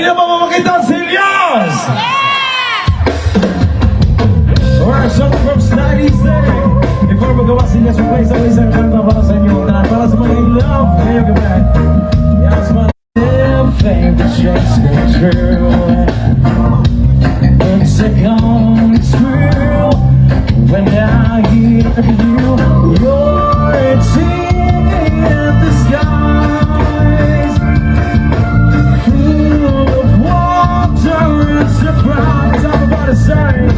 na ba mamakita ang Silias? Alright, something from Snidey say. Before magawa Silias, we play some isang kanta para sa inyo. Para sa mga in love. Ngayong gabi. Yes, my favorite dreams come true. It's a come true when I hear you. You're a tear in the skies, full of water and surprise. I'm about to say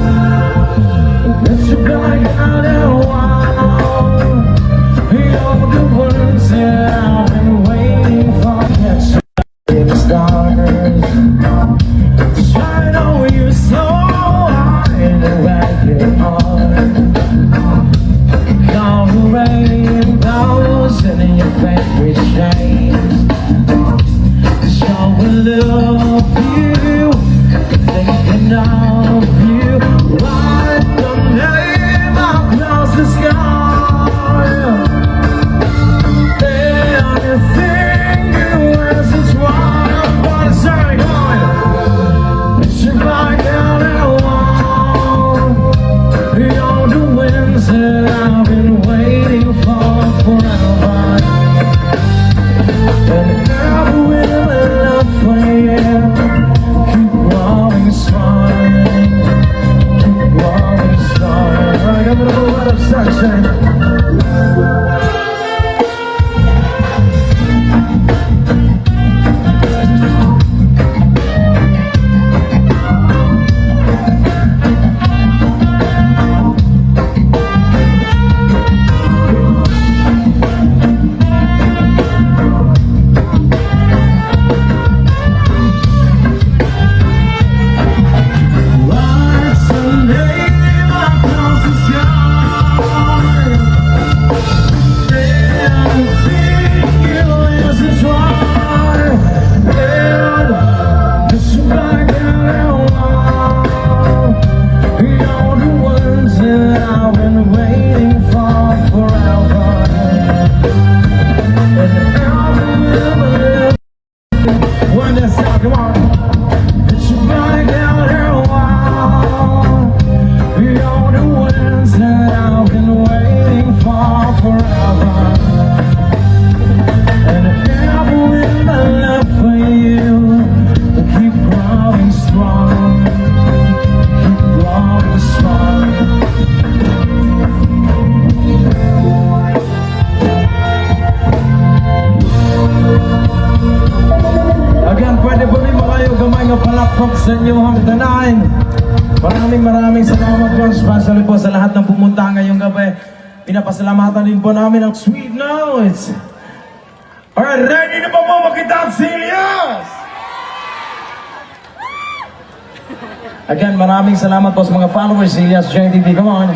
that you're back out and wow. You're the words that I've been waiting for. Catch the stars, shine on you so high and like it on. Call the rainbows in your favorite shades. Show a love you, thinking of you. Write the name across the sky. Anything you ask is why I'm gonna say God. It's your back out and wild. Beyond the winds that I've been waiting for forever. And I will love for you. Keep growing strong. Keep growing strong. Right, I'm gonna go out of sunshine. Sa inyong tanan. Maraming salamat po, especially po sa lahat ng pumunta ngayong gabi. Pinapasalamatan din po namin ang Sweet Notes. Alright, ready na ba po makita ang Silias? Again, maraming salamat po sa mga followers, Silias JTV. Come on.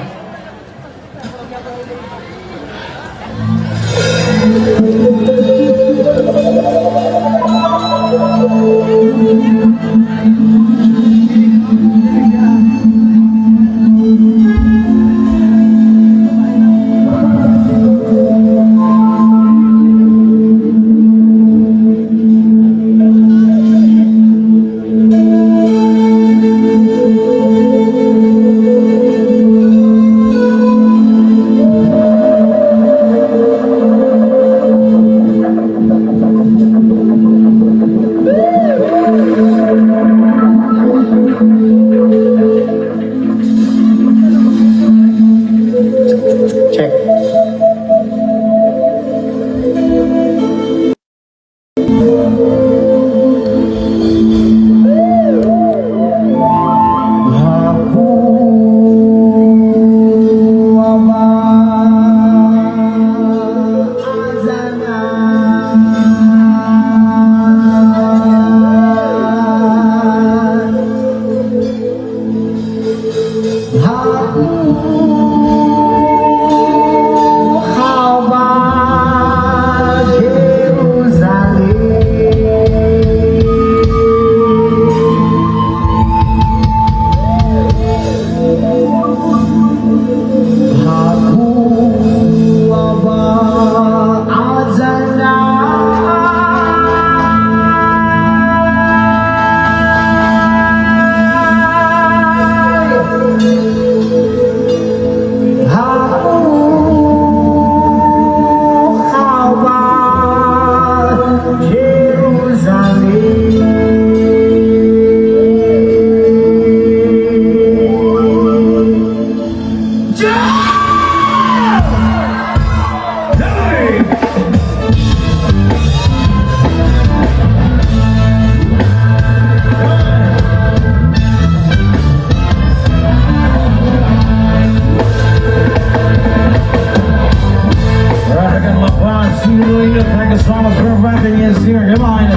thank you so much for inviting us here. Come on.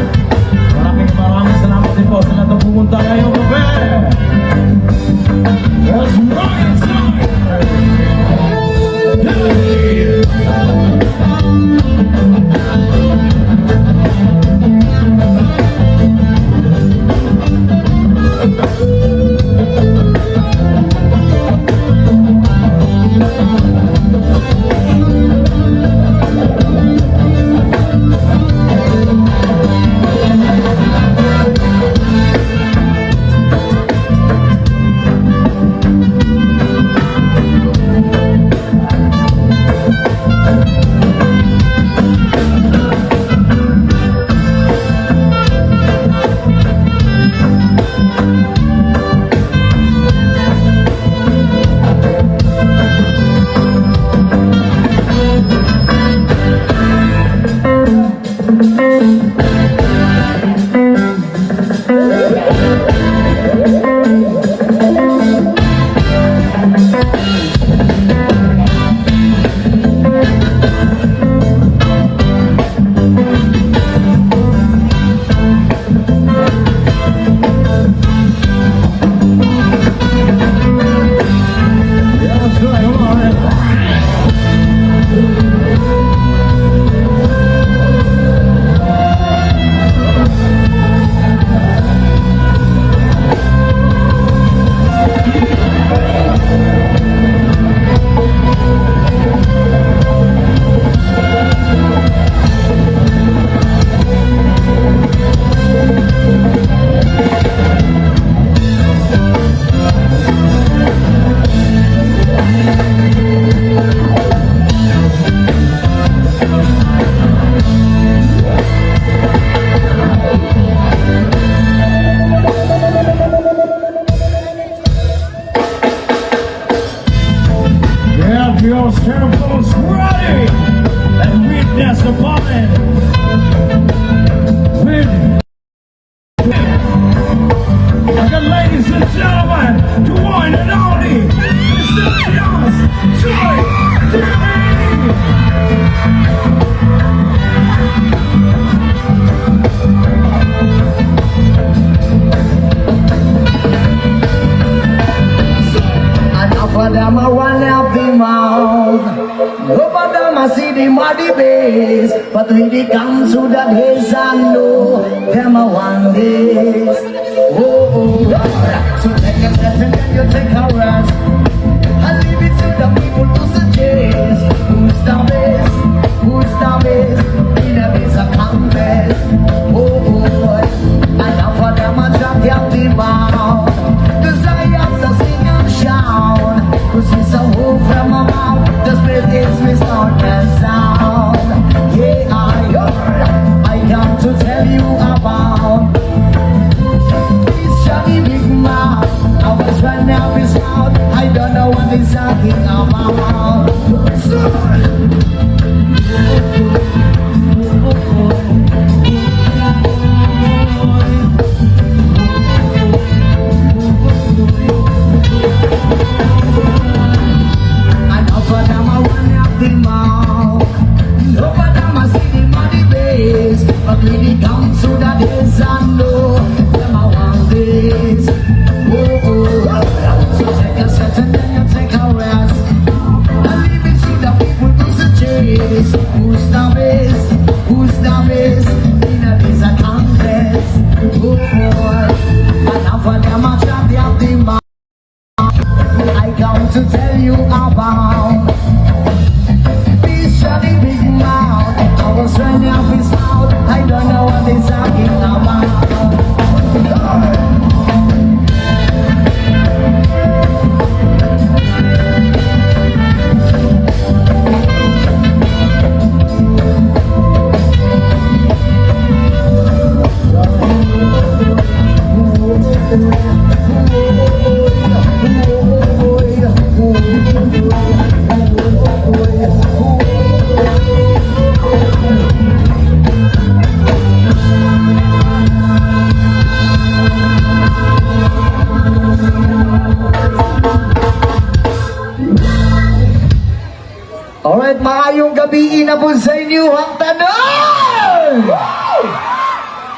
Maraming salamat din po sa lahat ng pumunta ngayong gabi. Let's rock inside! Your cell phones ready and witness the moment. The ladies and gentlemen, the one and only Mr. Leon's Joy Enough of them a run out the mouth. Over them I see the muddy base. But when they come to the days I know them a one days. Oh, so take a step and then you take a rest. I leave it to the people to suggest who's the best, who's the best. In a base a contest. Oh, enough of them a drop out the mouth. 'Cause I have to sing and shout. 'Cause it's a hope from my mouth. The spirit is me start and sound. Yeah, I come to tell you about this Johnny Big Mouth. I was running out his mouth. I don't know what he's talking about.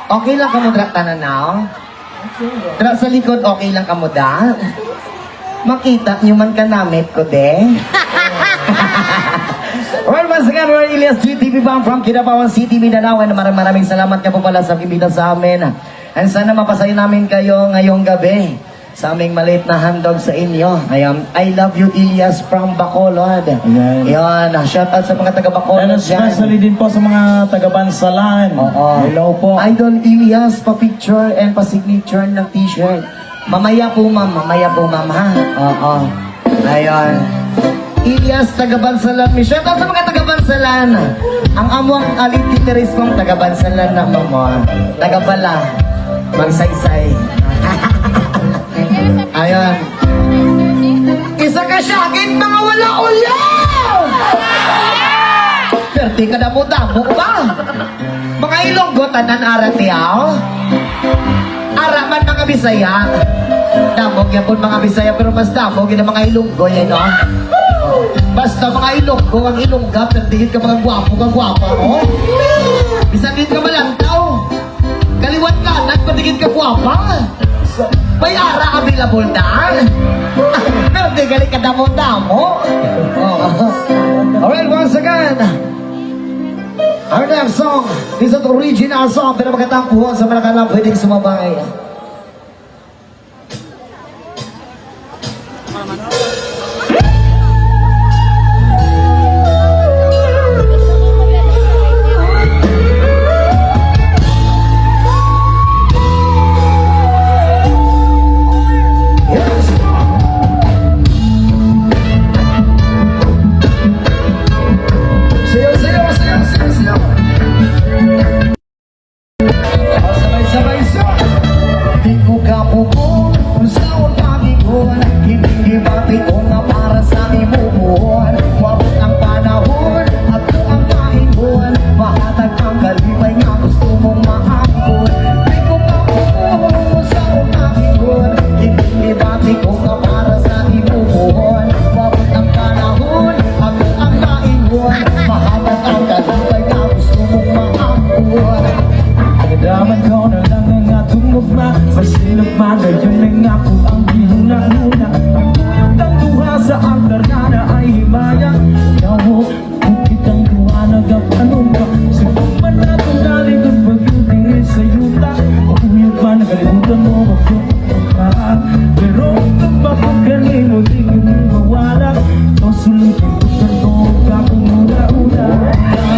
Okay lang ka mo dra tanan now? Dra sa likod, okay lang ka mo da? Makita niyo man ka namit ko, de? Well, once again, we're Elias GTV Bang from Kidapawan City, Mindanao. And maraming salamat ka po pala sa pibida sa amin. And sana mapasaya namin kayo ngayong gabi sa aming maliit na handog sa inyo. I love you, Elias from Bacolod. Ayan. Yan, shout out sa mga taga Bacolod. And especially din po sa mga taga-Bansalan. Oo. Hello po. Idol Elias, pa-picture and pa-signature ng t-shirt. Mamaya po, ma'am. Mamaya po, ma'am, ha? Oo. Ayun. Elias, taga-Bansalan. May shout out sa mga taga-Bansalan. Ang among alititeris kong taga-Bansalan na mamo. Taga-Bala. Magsaysay. Ayun. Isa ka syakit, mga wala ulaw! Perti ka na mo damo ba? Mga Ilonggo, tanan aratiaw? Araman mga Bisaya. Damog yan po mga Bisaya, pero mas damog yun ang mga Ilonggo yan, no? Basta mga Ilonggo, ang Ilongga, pertigit ka mga gwapo, no? Bisagit ka malantaw. Kaliwat kanan, pertigit ka gwapa. May ara available na. Pero di galing ka damo-damo. Alright, once again. Our next song is an original song pero magkatampuhan sa malakalang pwedeng sumabay. Yes. Sayaw, sayaw, sayaw, sayaw, sayaw. Sabay-sabay sa di ko kapupo kung saan pag-ikon hindi ko na para sa imubuhon wabot ang panahon at kung ang pahingon mahatag ang kalibay nga gusto mong maangkon di ko kapupo kung saan pag-ikon hindi ko na para sa imubuhon wabot ang panahon at kung ang pahingon mahatag ang kalibay nga gusto mong maangkon. Nagdaman ko na lang ang atong mugma. Masilap magayon na nga po ang gihuna-huna. Ang tuyog ang duha sa altar na ay himaya. Ikaw ho, kung kitang duha nagapanong ka. Siguro man natong galing kung pag-ibig sa yuta. Uyog ba nagalimutan mo magpapaan. Pero kung mapagkanin mo di ko mawala. O sulutin ko sa toog ako muna-una.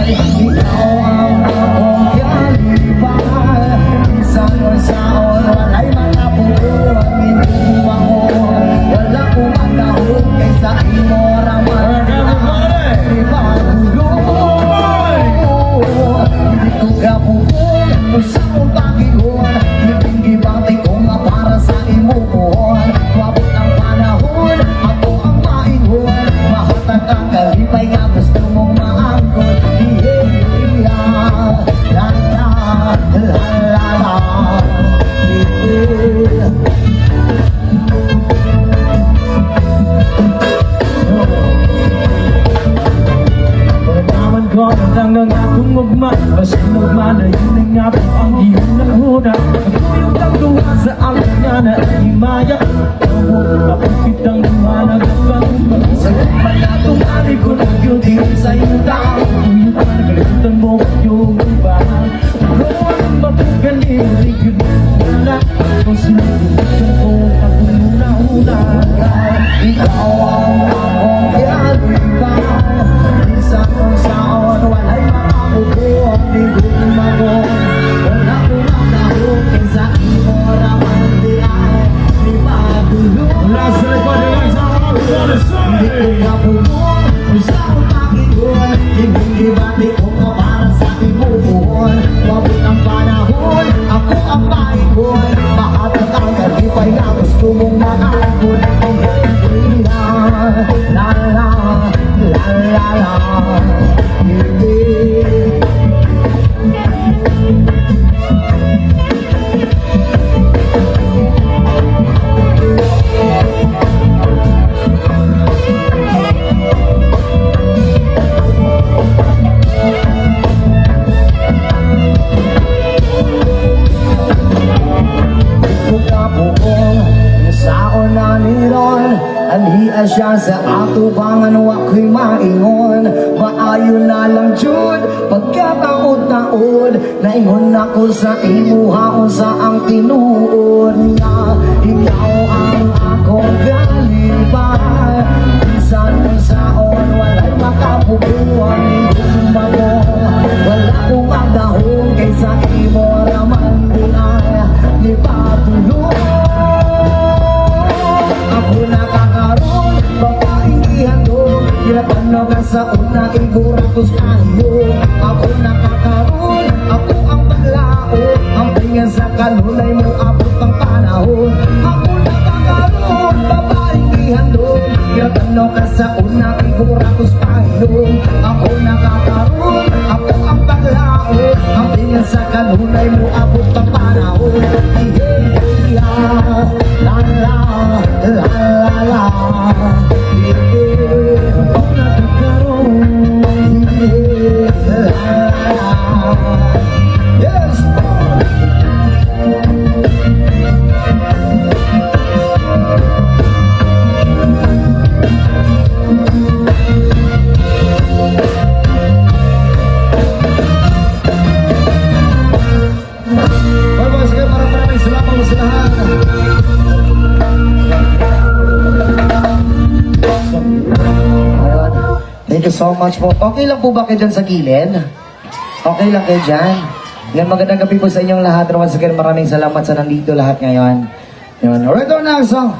Ikaw ang akong kalibay Isang saon, wala'y mga puron Hindi umangon, wala kumandahon Kaysa imo raman Di magulong Hindi ko kapuhon Kung saan pag-ihon Hindi batay ko nga para sa imo buhon Wabot ang panahon Ako ang mainhon Mahatag ang kalibay nga gusto mong maangkot Pagkaman ko na lang ang akong mugma. Basta nagmana yun na nga po ang iyong nahuna. Nagpuyog ang duha sa altar niya na ay himaya. Kapagpit ang duha na nagpagumag. Sa man na tumari ko ng beauty sa iyong tao Uyog pa nagalimutan mo yung iba. Pero ang mapagkanin, di ko na kung sinubukan ko ako muna-una. Ikaw ang akong kalibay Isang saon, wala'y makapubuhan Di ko umangon, wala kumandahon Kaysa imo raman di ay di magulong Last night, but the lights are on. Hindi ko kapubuhan kung saan siya sa ato pangan wako'y maingon. Maayo na lang jud pagkataod-taod, naingon ako sa imuha sa ang tinuod nga. Ikaw ang akong kalipay, bisan unsaon walay makapubuan nindong mo. Wala kong magdahong kaysa imo raman din ay di patulong. Ako nakakaroon, babaeng ihandog, ginapano ka sa una, iguratos tayo. Ako nakakaroon, ako ang baklao, ang tingin sa kanunay mo abot ang panahon. Ako nakakaroon, babaeng ihandog, ginapano ka sa una, iguratos tayo. Ako nakakaroon, ako ang baklao, ang tingin sa kanunay mo abot ang panahon. La la la la la, Ako nakakaroon. la la. Yes. Bagus sekali, maraming salamat sa lahat. Ayun. Thank you so much po. Okay lang po ba kayo dyan sa gilid? Okay lang kayo dyan? Yan, magandang gabi po sa inyong lahat. Once again, maraming salamat sa nandito lahat ngayon. Yun. Alright, on next song.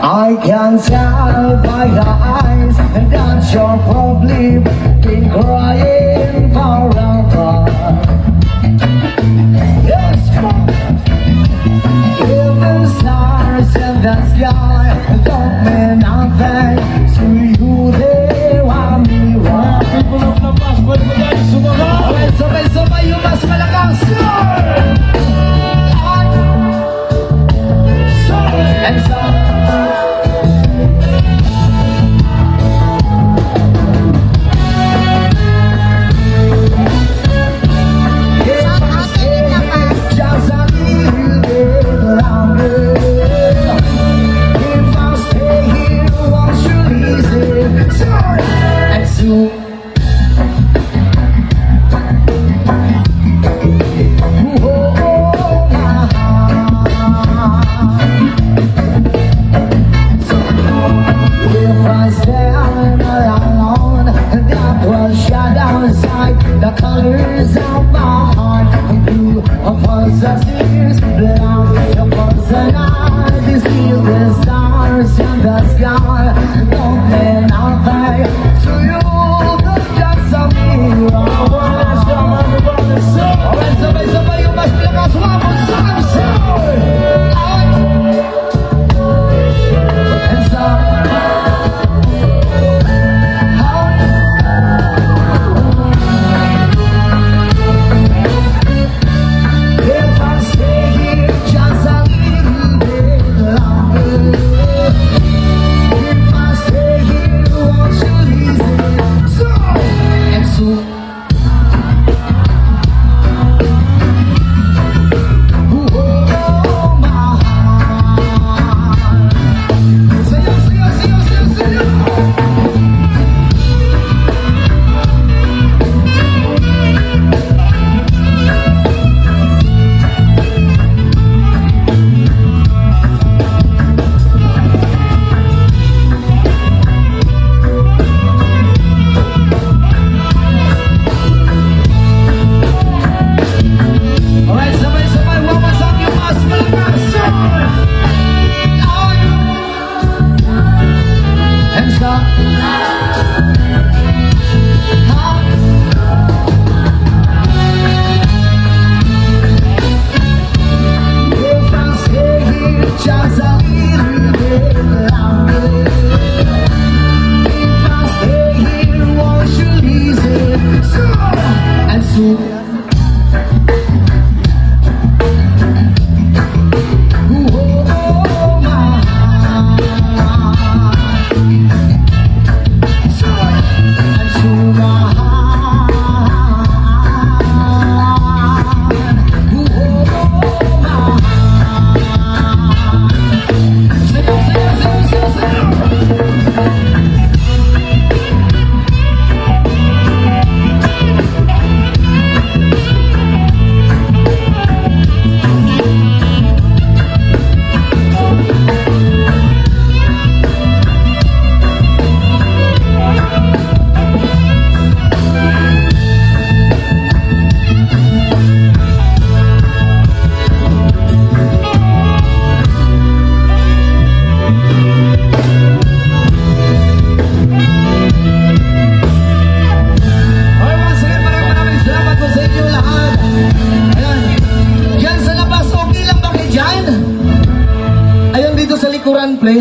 I can tell by your eyes that you're probably been crying forever. Yes, even stars in the sky don't mean nothing to you. They want me wrong. People of La Paz, pwede mo tayo sumahan. Okay, sabay-sabay yung mas malakas. And so the colors of my heart, blue of us as tears, black of us and I, these the stars in the sky, don't mean nothing to you.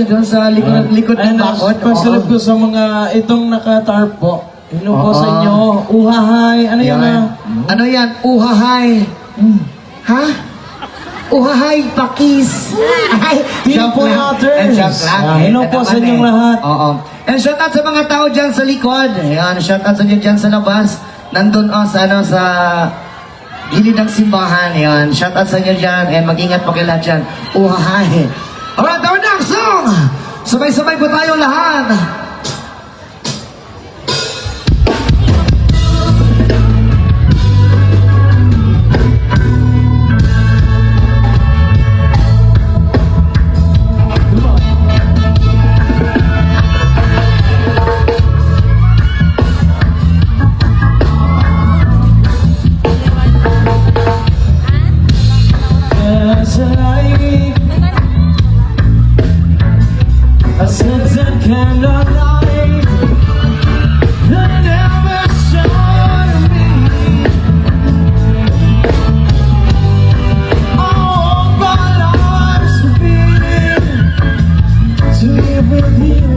doon sa likod ng bakod. Pasalab Oo. ko sa mga itong naka-tarp po. Hello po Oo. sa inyo. Uhahay. Ano yan Yan. ah? Ano yan? Uhahay. Ha? Uhahay, pakis. Ay, Shampoo waters. And joke lang. Ah, hello po sa inyong lahat. Oo. And shout out sa mga tao dyan sa likod. Ayan, shout out sa inyo dyan sa labas. Nandun sa gilid ng simbahan. Ayan, shout out sa inyo dyan. And mag-ingat po kayo lahat dyan. Uhahay. Alright, our next song. Sabay-sabay po tayo lahat. There's a light, a sense of candlelight that never shone me. Oh, but I'm so beating to live with you.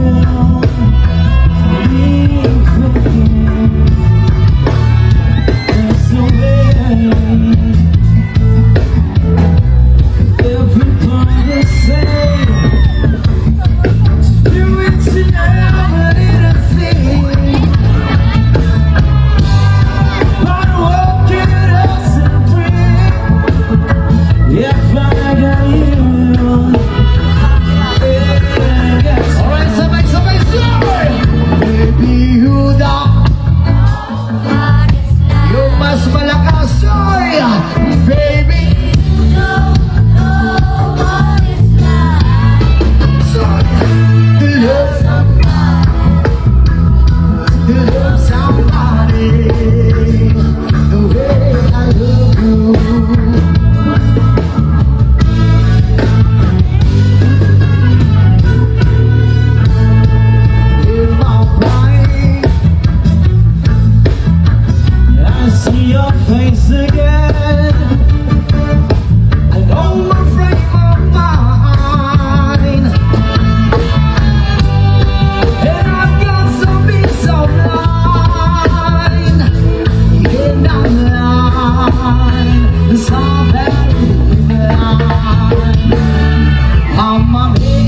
There's a way. Everybody say you it's never anything. But what can us bring if I got you? Yes. Alright, sabay-sabay, sabay! Baby, you down. Yung mas malakas, oy! Baby, soy to love somebody the way I love you. In my pride, I see your face again. I know my frame of mind, and I've got some peace of mind. In the line, it's all that line. I'm a man.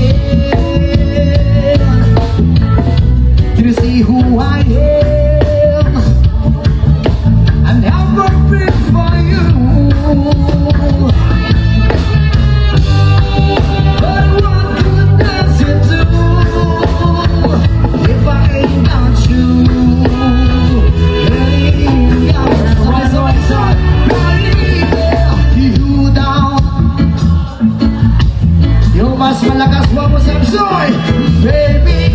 Can you see who I am? I never been for you. But what good does it do if I ain't got you? Hey, you down. Yung mas malakas mo mo sa soy, baby.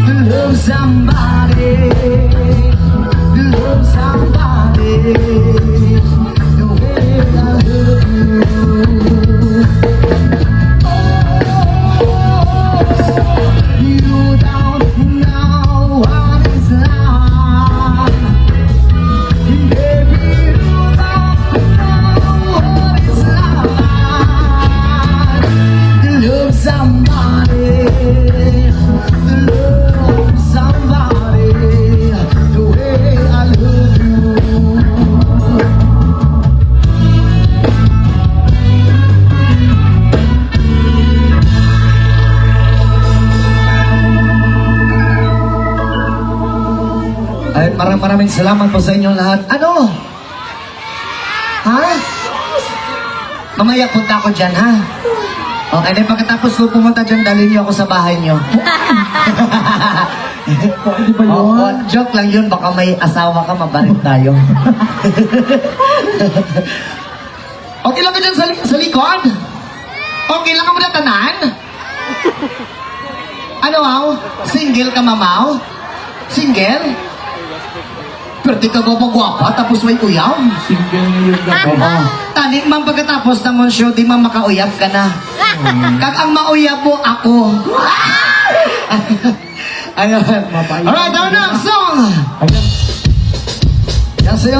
To love somebody, to love somebody, the way I love you. Oh, you don't know what it's like. Baby, you don't know what it's like to love somebody, to love somebody the way I love you. Ay, maraming salamat po sa inyong lahat. Ano? Ha? Mamaya punta ako dyan, ha? Okay, then pagkatapos ko pumunta dyan, dalhin niyo ako sa bahay niyo. Pwede ba yun? Oo, joke lang yun. Baka may asawa ka, mabarit tayo. Okay lang ka dyan sa likod? Okay lang ka muna tanan? Ano, aw? Single ka, mamaw? Single? Pero di ka gwapa-gwapa, tapos may uyam. Single ngayon na po. Tanik man pagkatapos ng show, di man makauyab ka na. Kag ang mauyab mo, ako. Ayun. Alright, our next song. Ayan. Yan, sayo.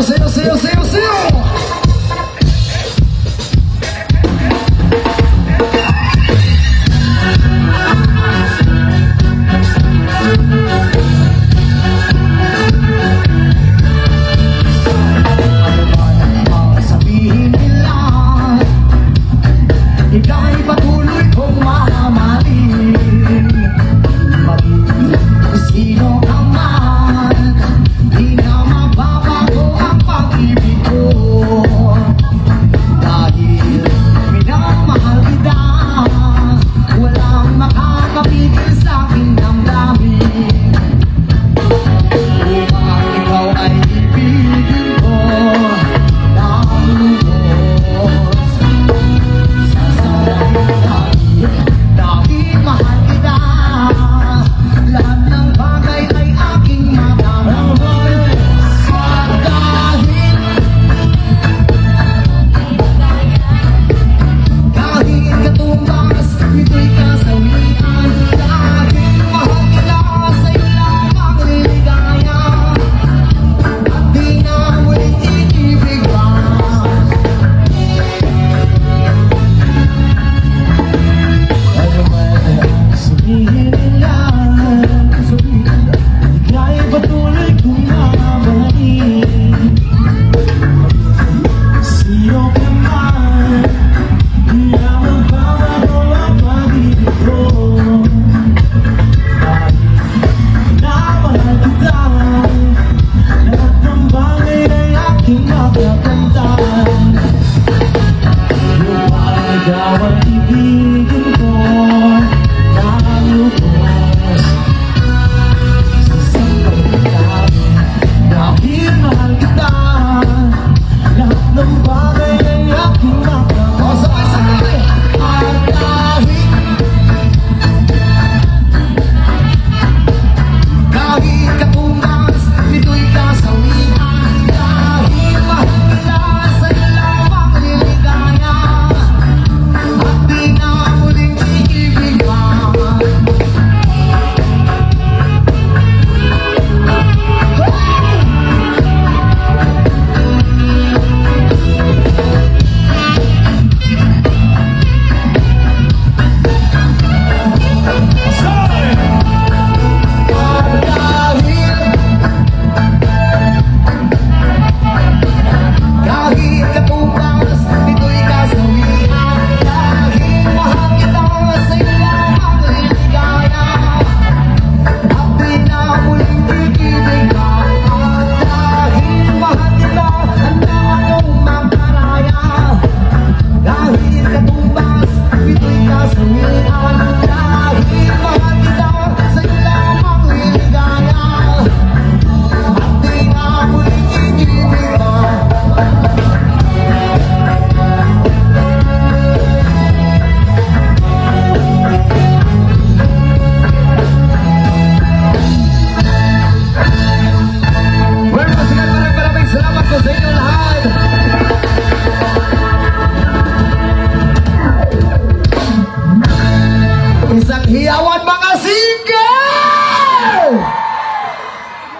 Hiyawan mga single!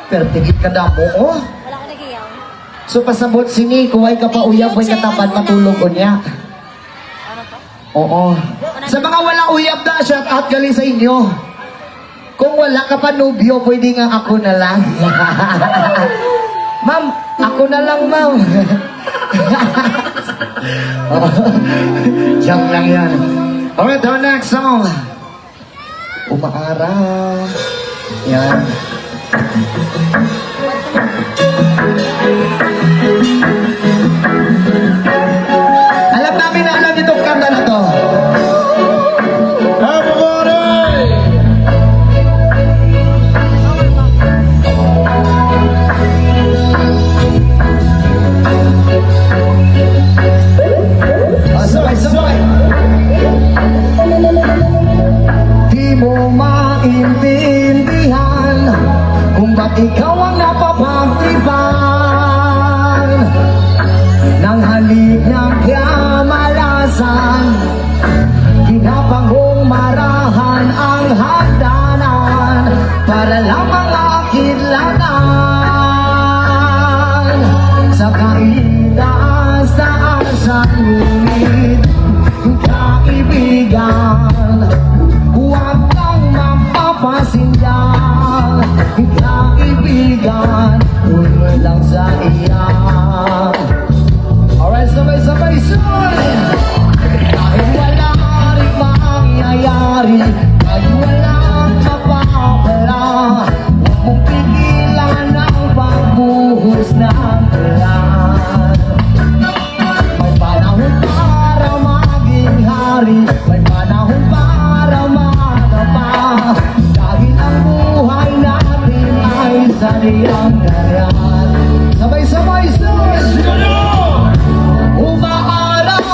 Pero tigit ka na mo, oh. Wala ka nagiyaw. So pasabot sini, kuway ka pa uyab, kuway ka tapat matulog ko niya. Ano to? Oo. Sa mga walang uyab na, shout out galing sa inyo. Kung wala ka pa nubyo, pwede nga ako na lang. Ma'am, ako na lang, ma'am. Siyang lang yan. Okay, to next song. Umaaraw. Yan. Alam namin na alam itong kanta na to. Everybody! Sabay. Di mo maintindihan kung ba't ikaw ang napapagtripan ng halik ng kamalasan. Ginapangong marahan ang hagdanan para lamang akidlanan sa kaitaas-taasan. Ngunit kaibigan, huwag kang mapapasindan. Kaibigan, tuloy lang sa iyan. Alright, sabay-sabay, kahit wala rin mangyayari, kahit walang mapapala, huwag mong pigilan ang pagbuhos ng ulan. May panahon para maging hari, may panahon para madapa, dahil ang buhay natin ay sadyang ganyan. Sabay-sabay, umaaraw,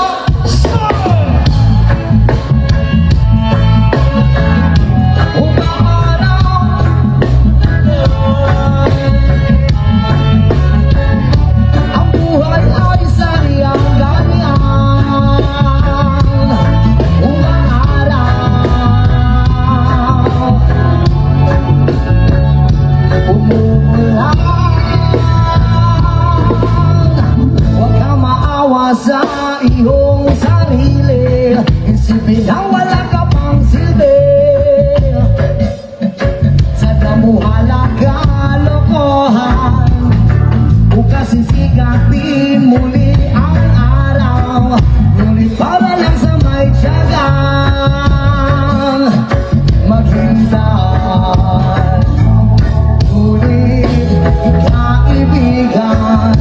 ang buhay ay sadyang ganyan. Umaaraw, umuulan, huwag ka maawa sa iyong sarili. Isipin na wala ka pang silbi. Sa damuhala kalokohan, bukas sisikatin muli ang araw. Ngunit para lang sa may tiyagang maghintay. Ngunit kaibigan,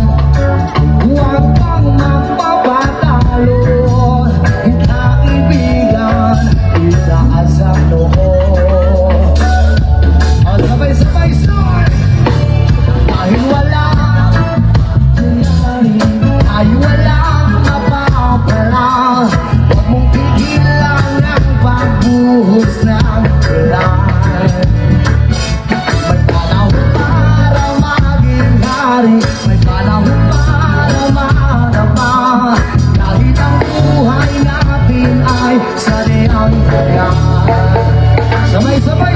huwag kang mapapatalo. Kaibigan, itaas ang loob. Sabay-sabay, dahil wala ay walang mapapala, huwag mong pigilan ang pagbuhos ng ulan. May panahon para maging hari, may panahon para madapa, dahil ang buhay natin ay sadyang ganyan. Sabay-sabay,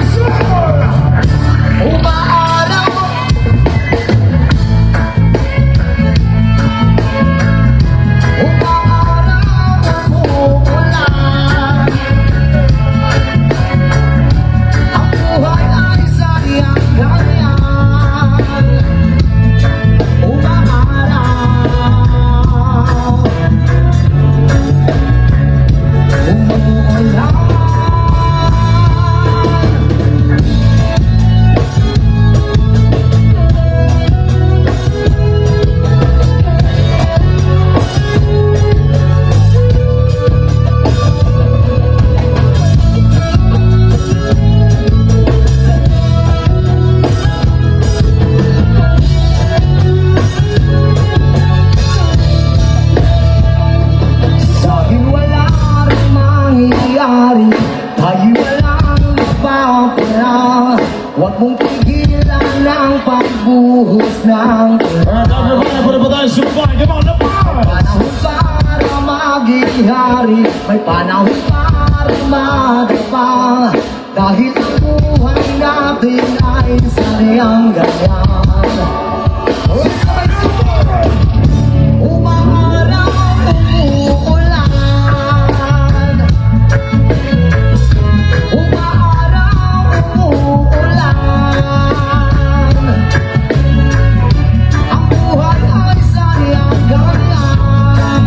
umaaraw, umaaraw, umuulan, ang buhay ay sadyang ganyan. Umaaraw, umuulan, sa'kin wala rin mangyayari, tayo walang mapapala, huwag mong pigilan ang pagbuhos ng ulan. Everybody put up with that super Come on, the power! Panahon para maging hari, may panahon para madapa, Dahil ang buhay natin ay sadyang ganyan. Oh, sabay-sabay! Umaaraw, umuulan. Umaaraw, umuulan. Ang buhay ay sadyang ganyan.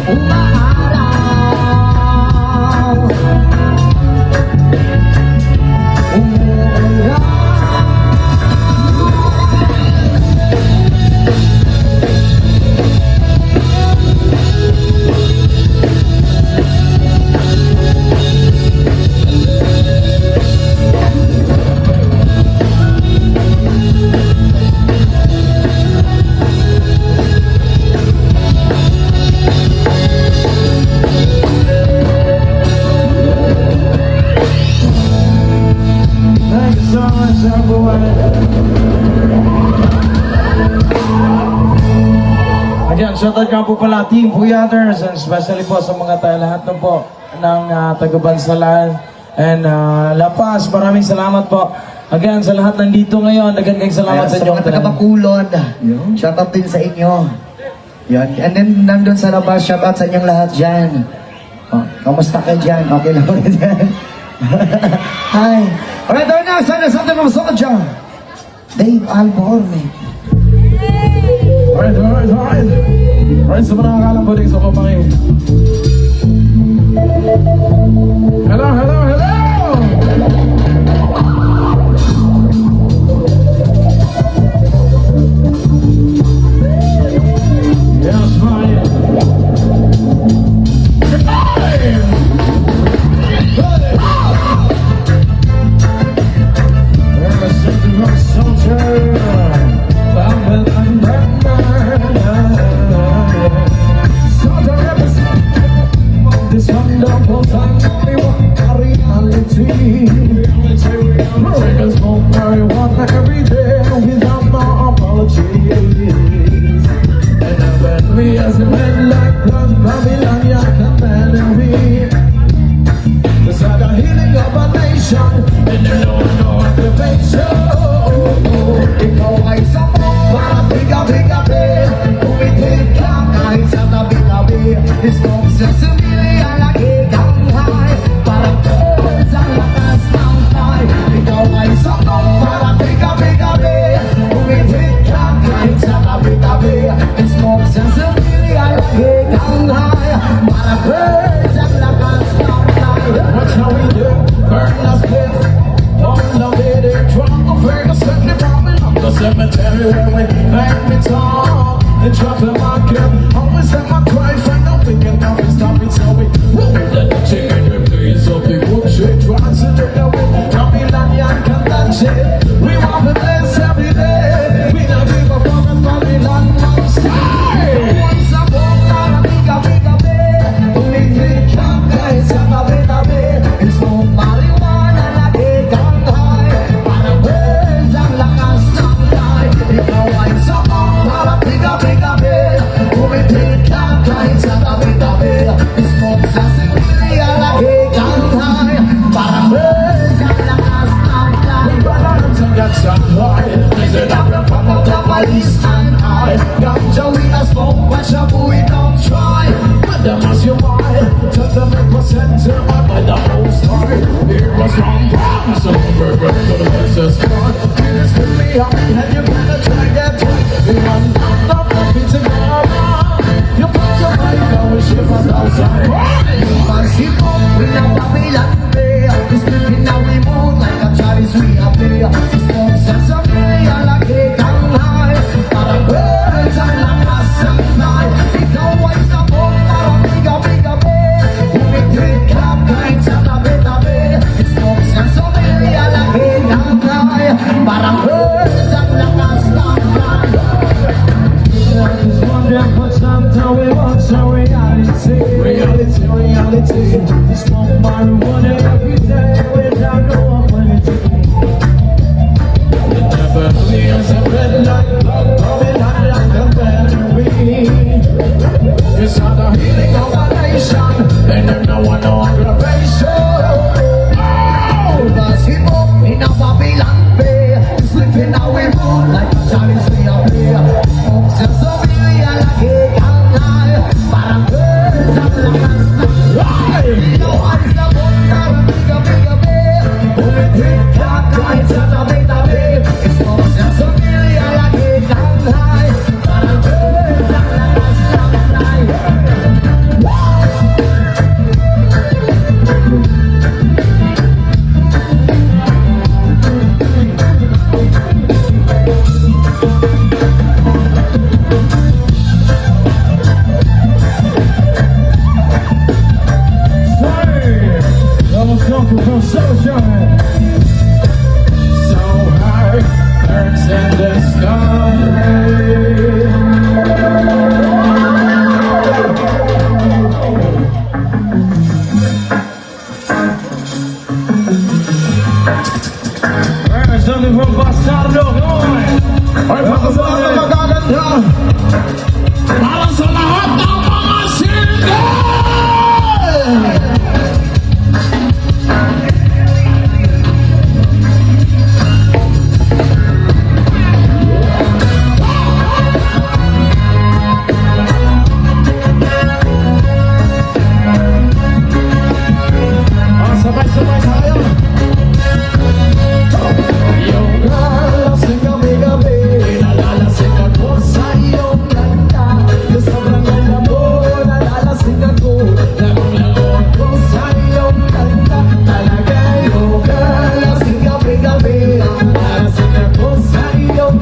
Umaaraw, umuulan. Thank you so much, everyone. Again, shoutout nga po pala Team Puyaters and especially po sa mga tayo lahat na po ng taga-Bansalan and La Paz. Maraming salamat po. Again, sa lahat nandito ngayon, nagandang salamat Ayan, sa sa inyo. mga taga-Bakulod, shoutout din sa inyo. Yan. And then, nandun sa labas, shoutout sa inyong lahat dyan. Oh, kamusta ka dyan? Okay lang ulit dyan. Hi. Alright, tayo na. Sana sa ating mga soldier. Dave Alborne. Alright. Alright, sa mga nakalang po din sa kapangin. Hello! Yes, Ryan. This wonderful time, only one reality. Records won't marijuana every day without no apologies. And I bet we as a man like blood, Babylon, Yakan, and we. Cause I got healing of a nation, and you know no activation. Ikaw ay sabong para biga-bigabi. Umitin ka kahit sa tabi-tabi. Istong sa simili ang lagi kang high. Para birds ang lakas ng tay. Ikaw ay sabong para biga-bigabi. Umitin ka kahit sa tabi-tabi. Istong sa simili ang lagi kang high. Para birds ang lakas ng tay. Watch how we do, burn the split. On the way they drop the Ferguson, they bombing up the cemetery where we make me talk. They drop the market, always let my cry, find out we can stop it. sunshine. So high, birds in the sky. There's something from Bastardo, come on! Ay, mga sa mga magaganda! Para sa lahat ng mga single! Sabay-sabay tayo! Yung kalasing gabi-gabi, nalalasing ako sa iyong ganda. Yung sobrang ganda mo, nalalasing ako. Lagong-lago ako sa iyong ganda. Talaga yung kalasing gabi-gabi, nalalasing ako sa iyong.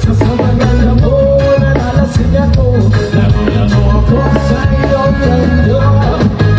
Sa sobrang ganda mo, nalalasing ako. Lagong-lago ako sa iyong ganda.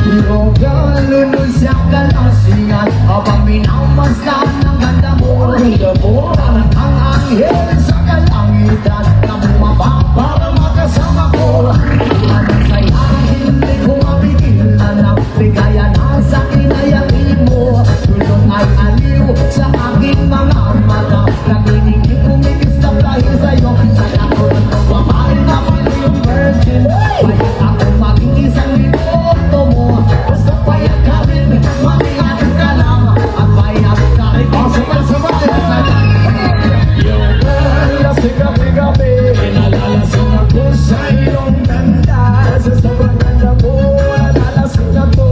Yung kalunod sa kalasingan, habang minamasdan ng ganda mo. Ganda mo, parang ang anghel sa kalangitan, na bumaba para makasama ko. Anong saya, hindi ko mapigilan, ang bigaya na sa kinayangin mo. Tulong ay aliw sa aking mga mata, nakikinig kumikis na dahil sa'yo. Sa lahat ng babae na yung virgin, kaya ako maging isang minuto mo. Basta payag ka rin, makiyak ka lang, at payag ka rin. Sabay-sabay! Yung kalasing gabi-gabi, nalalasing ako sa iyong ganda. Sa sobrang ganda mo, nalalasing ako.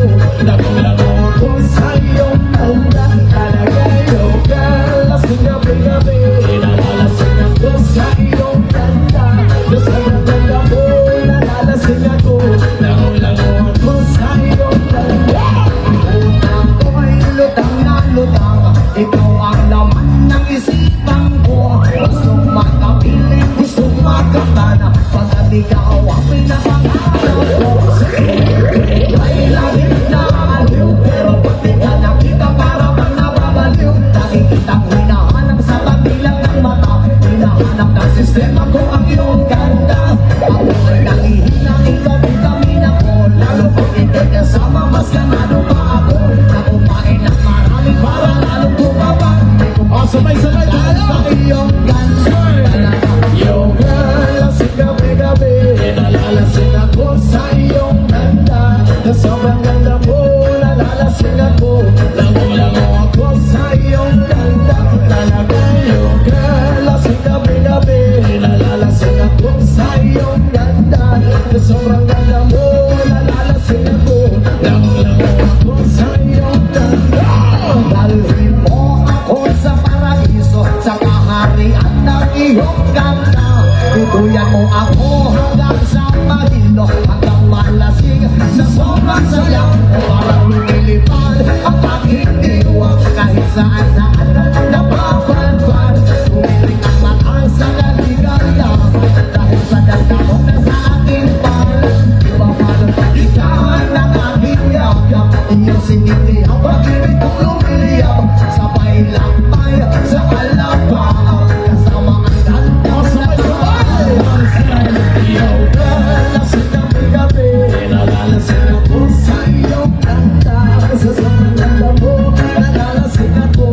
Lagong-lago ako sa iyong ganda. Talaga yung kalasing gabi-gabi, nalalasing ako sa iyong ganda. Sa sobrang ganda mo, nalalasing ako. Lagong-lago ako sa iyong ganda. Utang ko'y lutang na lutang, ikaw ang laman ng isipan ko. Gustong makapiling, gustong makatana, pagkat ikaw ang pinapangarap ko. Ay langit na aliw, pero pati ka nakita para bang nababaliw. Nakikitang hinahanap sa kabilang ng mata, hinahanap ng sistema ko ang iyong ganda. Ako ay nangihinang ikaw, vitamin ako, lalo pag ikay kasama, mas ganado pa ako. Na kumain ng marami para lalong tumabang. Sabay-sabay tayo sa iyong ganda. Yung kalasing gabi-gabi, nalalasing ako sa iyong ganda. Na sobrang ganda mo, nalalasing ako. Lango-lango ako sa iyong ganda. Talaga yung kalasing gabi-gabi, nalalasing ako sa iyong ganda. Na sobrang ganda mo, nalalasing ako. Lango-lango ako sa iyong ganda. Dalhin mo ako sa paraiso, sa kaharian ng iyong ganda. Tutuyan mo ako hanggang sa mahilo, hanggang malasing sa sobrang saya. Parang lumilipad ang aking diwa, kahit saan-saan na lang napapanpan. Tumiling ang mata sa galigaya, dahil sa ganda mo na sa aking palan. Iba palang pagkikaan ng aking yakap, iyong sinitihan, pag-ibig kong lumiliyap. Sabay lakbay sa alabang, kasama ang ganda sa sabay. Iyong kalasing gabi-gabi, nalalasing ako sa iyong ganda. Sa sobrang ganda mo, nalalasing ako.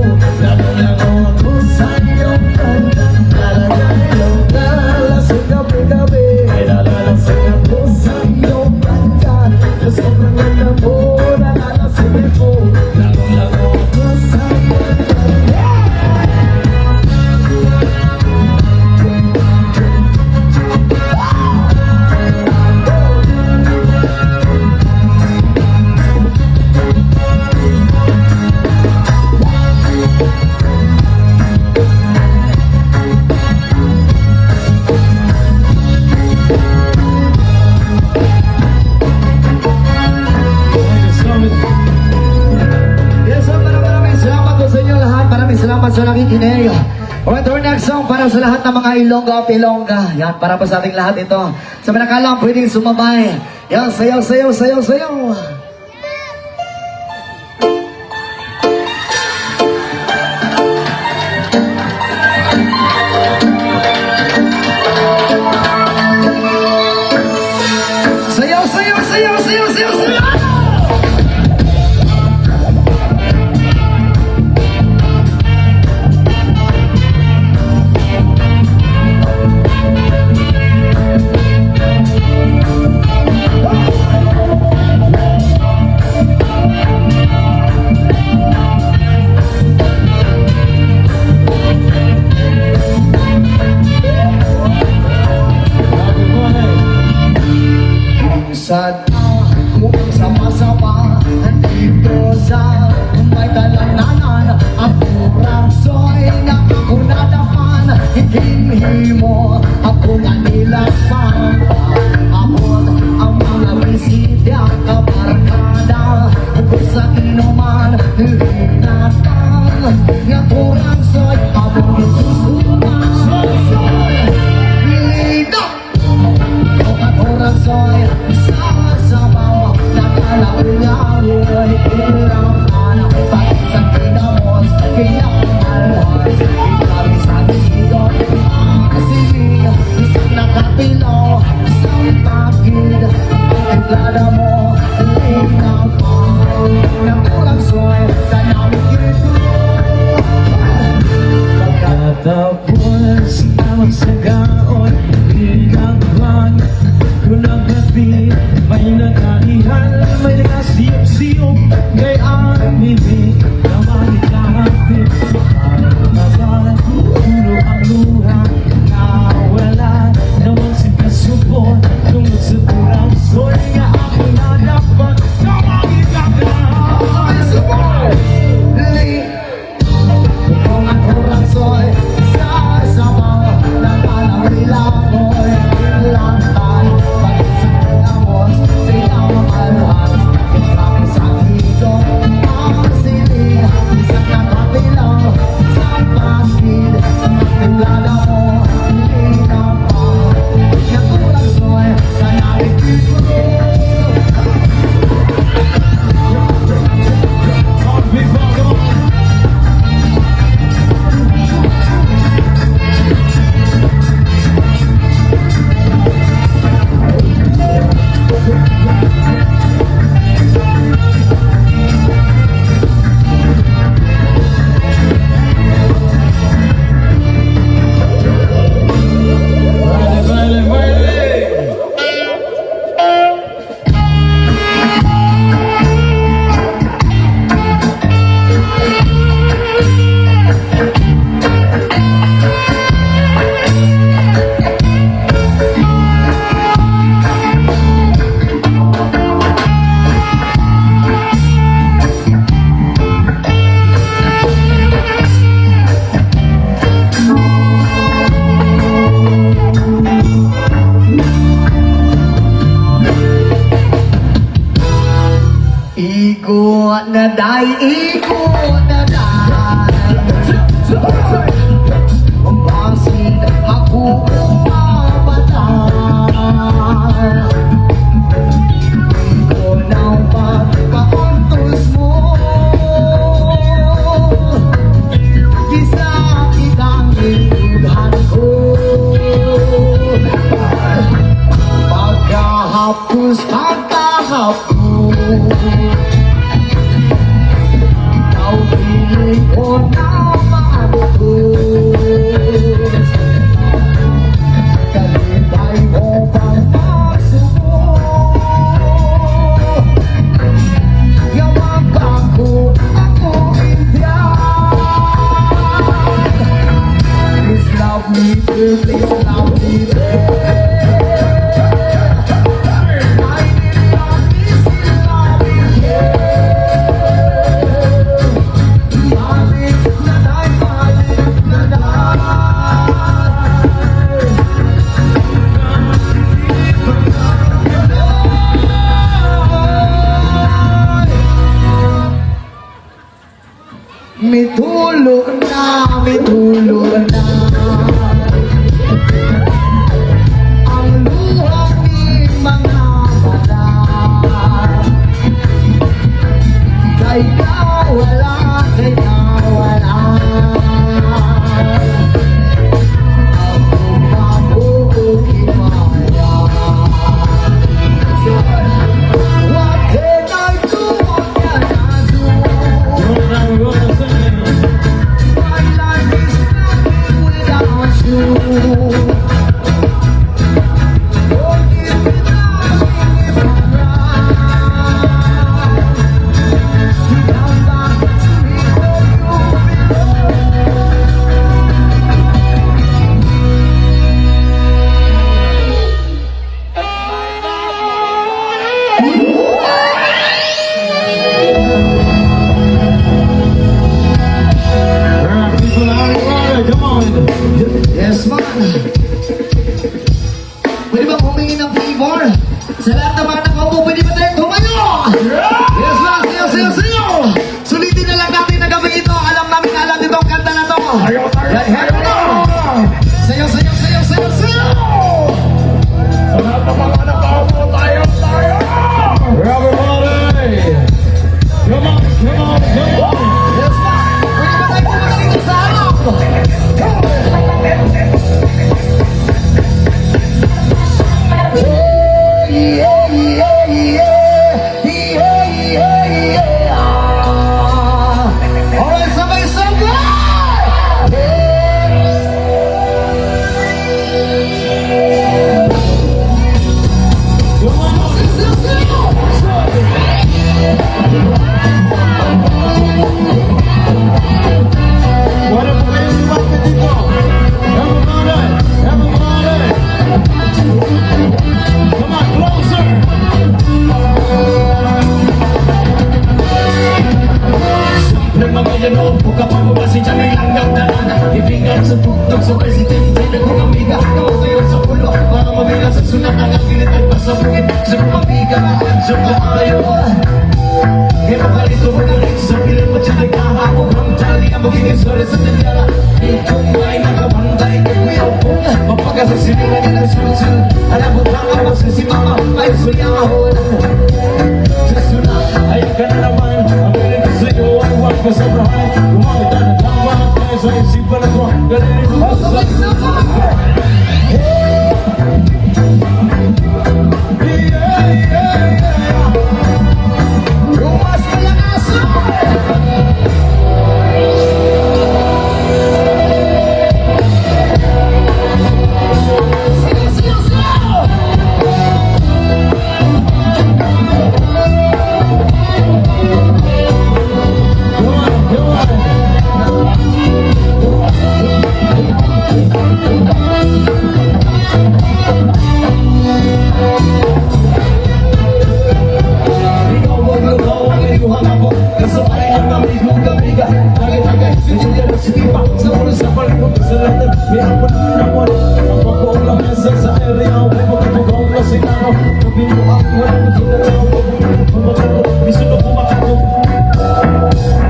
Lagong-lago ako sa iyong ganda. Talaga iyong kalasing gabi-gabi, nalalasing ako sa iyong ganda. Sa sobrang ganda mo, nalalasing ako. Lagong-lago ako sa iyong ganda. Yes, sir, maraming salamat po sa inyo lahat. Maraming salamat sa nakikinig. Alright, our next song para sa lahat ng mga Ilongga at Ilongga. Yan, para po sa ating lahat ito. Sa mga nakalang pwedeng sumabay. Yan, sayaw, sayaw, sayaw, sayaw. pag-ibig na malikahapit. Parang puro ang luha na wala namang sinasubon. Tungkol sa kurang soy nga ako na dapat sa makikita. Kung ang kurang soy sa sabaw ng alam nila ko'y lantan. Pag-isip ng amos, silang makalhan. Kitang sa hito, ang siling, isang nakabilaw sa paskid. Magtiglala mo, hindi na pa. Yung kurang soy sa narikit ko. Ikot na day, ikot na day. Ang basid ako umabatay. Ikaw na ang pagkauntos mo. Gisakit ang lingkuhan ko. Pagkahapos, pagkahapos. Ikaw piling ko na maabos. Kalipay mo bang pagsubok? Yawag ako indiyan. Please love me, please love me, mitulog na, mitulog na. Ang luhang ni mga mata. Kaya wala, kaya wala. Ako mabukimaya. What can I do? What can I do? My life is nothing without you. loob ko kapag mabasi dyan ay langgam tanan Ibigay sa tuktok sa presidente na kong amiga Namatayo sa ulo para mamila sa sunat ang agilitan pa sa bukid Sa kong amiga, sa maayo Kaya makalito mo na rin sa pilan mo dyan ay kahapon Ang tali ang magiging sore sa tanyara Ito ay nakabantay kay kuya ko Mapagasa silingan niya ng sunsun Alam mo lang ang magsisimama ay sulyahon Ayun ka na naman, ang piling ko sa'yo ay huwag ka sobrahan Gumamit na ng tama, kaya sa isipan ako Galilin mo sa Rumas kalakasan! Sige, sige, sige! Ikaw mo lugaw ang iyuhang ako Kasabay ang amigong gabiga Tagay-tagay, sinilya na sikipa Sa ulo sa palikot sa lahat May hapon na naman Ang pagkuong lamesa sa area May magatugaw na sinano Pagpinto ang walang ginalaw Pagpinto misuno ko makako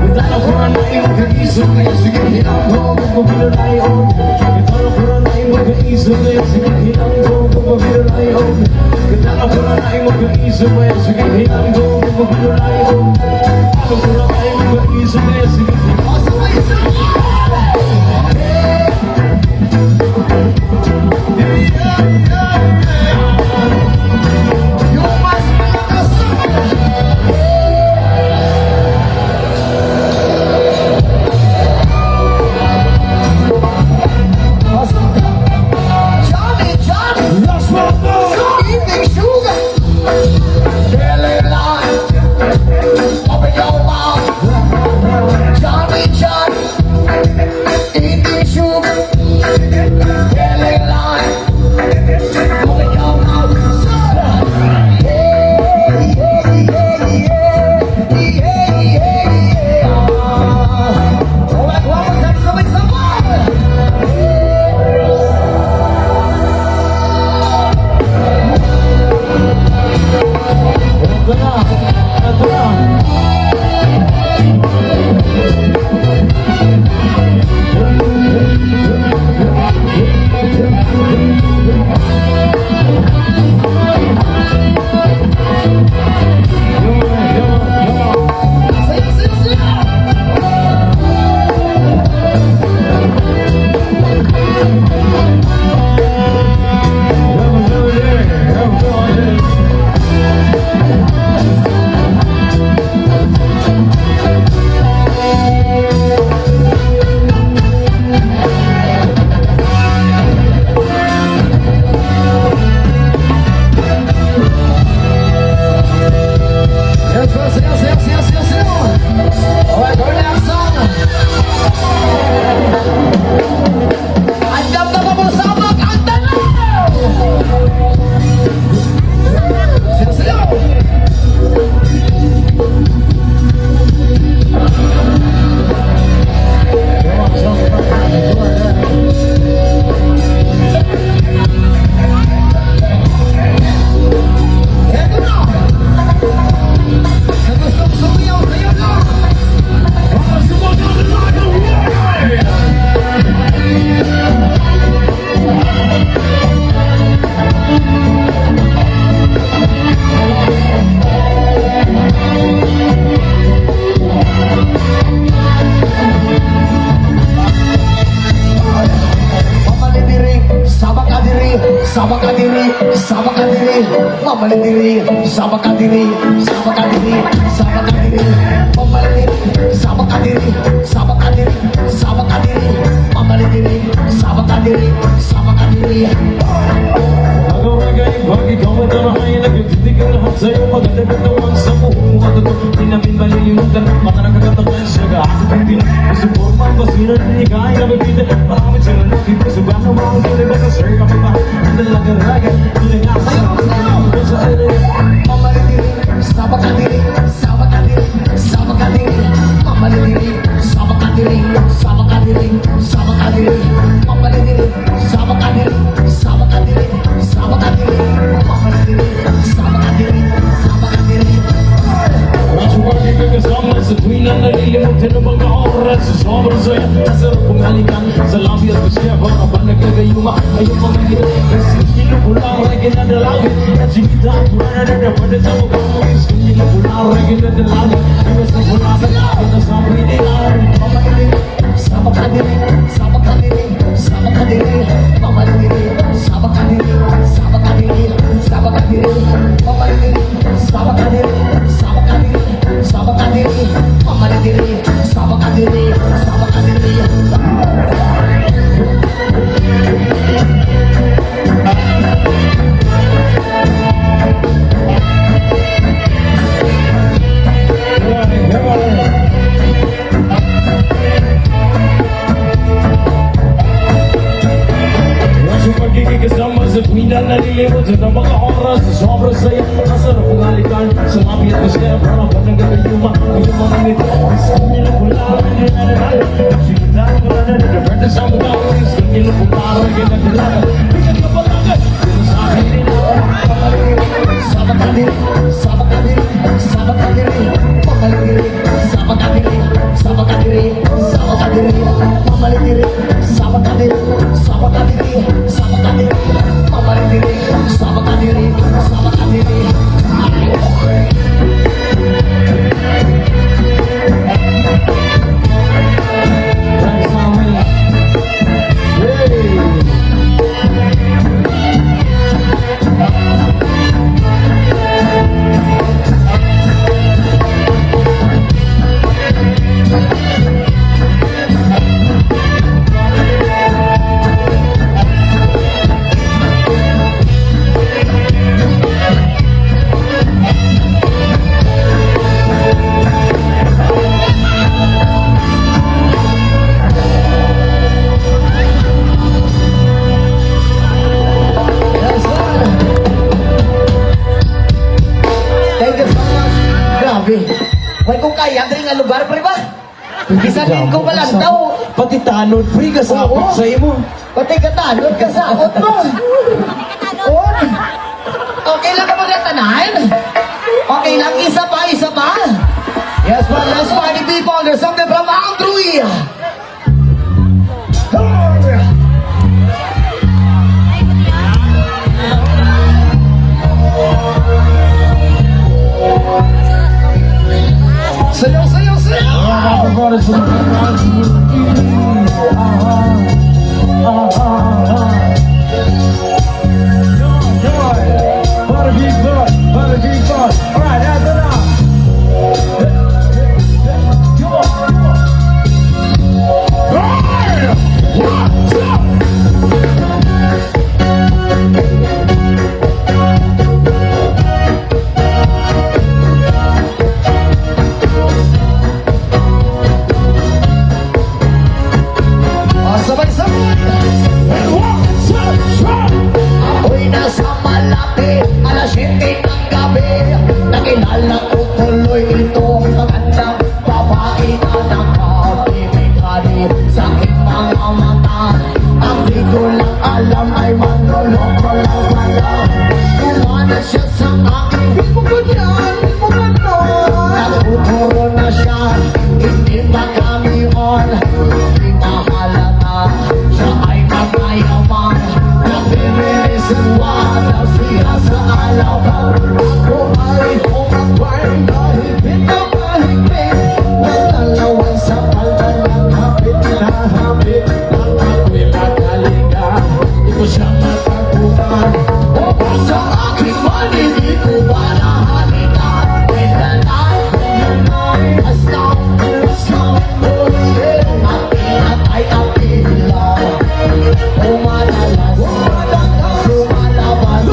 Itala ko na iyong kaiso Kaya sige hinang ko Kung pinulayon Itala ko na iyong kaiso Kaya sige hinang ko Kung pinulayon Itala ko na iyong kaiso Kaya sige hinang ko Kung pinulayon Itala ko na iyong kaiso Kaya sige hinang ko Rumas kalakasan! Johnny, Johnny! Let's go! Evening sugar! Really light! Open your mouth! Johnny, Johnny! Evening sugar! Really light! Open your mouth! Yeah, yeah, yeah, yeah! Yeah, yeah, yeah! Alright, one more time, somebody, someone! Ito na Sing, sing, sing! Yes, yes, yes, yes, yes, yes, yes. All right, go next song. Andam na bersama kanta na. Siap-siap. Eto na. Sa gustong sumiyaw sa'yo na. Mamalidiri, sabak kadiri, sabak kadiri, sabak kadiri, mamalidiri, sabak kadiri, sabak kadiri, sabak kadiri, mamalidiri, sabak kadiri, sabak kadiri, sabak kadiri, mamalidiri, sabak kadiri, sabak kadiri. Ako magay pag ikaw ay tamahay Nagtitig ang lahat sa'yo Magandang katawan sa buong matato Di namin malilimutan Mga nakakatapan siya Kaakit ang din Gusto ko mapasinan Hindi kaya na magbitin Maraming sila nakita Sugan na mga tuloy Baka sir kami pa Ang dalagang raga Tuloy nga sa sa area Mamalidiri, sabak kadiri, sabak kadiri, sabak kadiri, mamalidiri, sabak sobrang saya Masarap kong halikan sa labi at kusya Baka ba nagkagayuma Ayong mga ngiti Kasi nilupulang ay ginadalangin At sinita ang pulana na dapat sa mukha Kasi nilupulang ay ginadalangin Iwas na pulasan Ito sa pinilang Mamalinig, sama ka diri, sama ka diri, sama ka diri, mamalinig, sama ka diri, sama ka diri, sama ka diri, mamalinig, sama ka diri, sama ka diri, sama ka diri, mamalinig, sama ka diri, sama ka diri. Sa pagiging kasama sa tuwina nalilimot sa mga oras sa sobrang saya Masarap kong halikan sa labi at kusya Para ba nagkagayuma Ayong mga ngiti Kasi nilupulang ay ginadalangin At sinita ang pulana na dapat sa mukha Kasi nilupulang ay ginadalangin Bigat ka palagay Ito sa pinilang Sama ka diri, sama ka diri, sama ka diri, mamalinig, sama ka diri, sama ka diri, sama ka diri, mamalinig, sama ka diri, sama ka diri, sama ka diri, mamalinig, sama ka diri, sama ka diri. Thanks, Tommy. Hey! That's one. Thank you so much. Grabe. May kung kaya diri nga lugar pre ba? Isanin ko pa lang daw. Pati tanod, pre, kasapot Oo. sa imo. Pati katanod ka sa akot mo. Oo. Okay lang ka magkatanan? Okay lang, isa pa, isa pa. Yes, one last party people. There's something from Andrew. Sayaw, sayaw, sayaw. Mga brothers from Para big boy, para big boy. Alright, after that. Come on, come on. Alright, what's up? Sabay-sabay. What's up? Ako'y nasa malapit, alas 7 ng gabi. Nakilala ko tuloy itong magandang babae na nakabibigani sa aking mga mata. Ang di ko lang alam ay manloloko lang pala. Kumana siya sa aking bukod yan, bukod mo. Nagtuturo na siya, hindi pa kami on. Hindi mahalata, siya ay magmayaman. Nagbibilisan siya sa alaban. Ako ay umabay, mahigpit na mahigpit. Natalaway sa palda ng hapit na hapit. Ang ako'y magaliga, di ko siya matagpuan. O sa aking mali, di ko ba nahalikan? When the night, when the night has come, it's coming for you. Ang pinatay ang pila. Umalalas, lumalabas,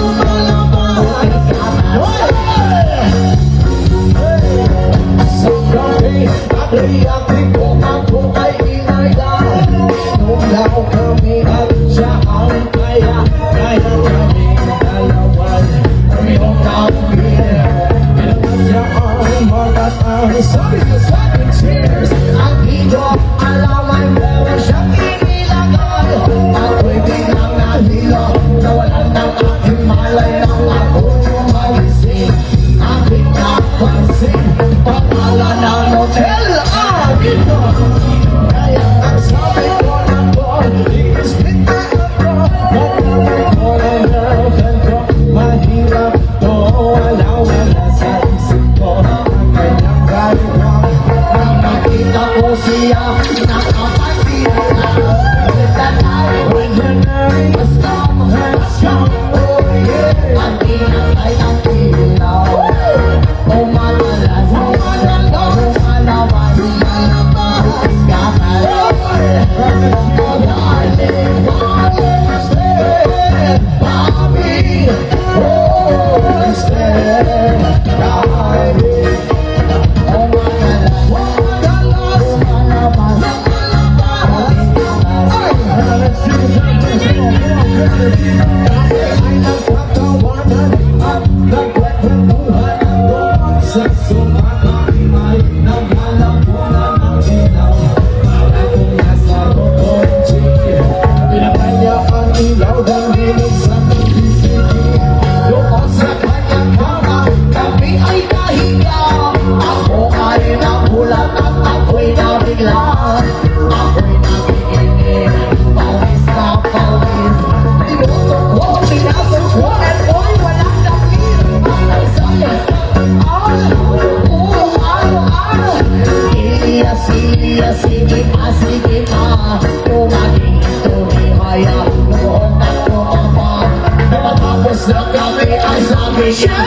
sa gabi, nagriyakti ko ang buhay inayaan. Nulaw kami at siya ang kaya kami dalawan. Mayroong kaugin, pinagod niya ang mga tao. Sabi ko sa akin, cheers. Ang ito, alam ay meron siyang inilagay. Ako'y biglang nahilo, nawalan ng aking malay nang ako'y umagising. Aking napansin, pangalan ng hotel, dito. When the night has come, oh yeah. Sige pa, tumaging tumihaya noon at noon pa. Napatapos na kami ay sabi siya,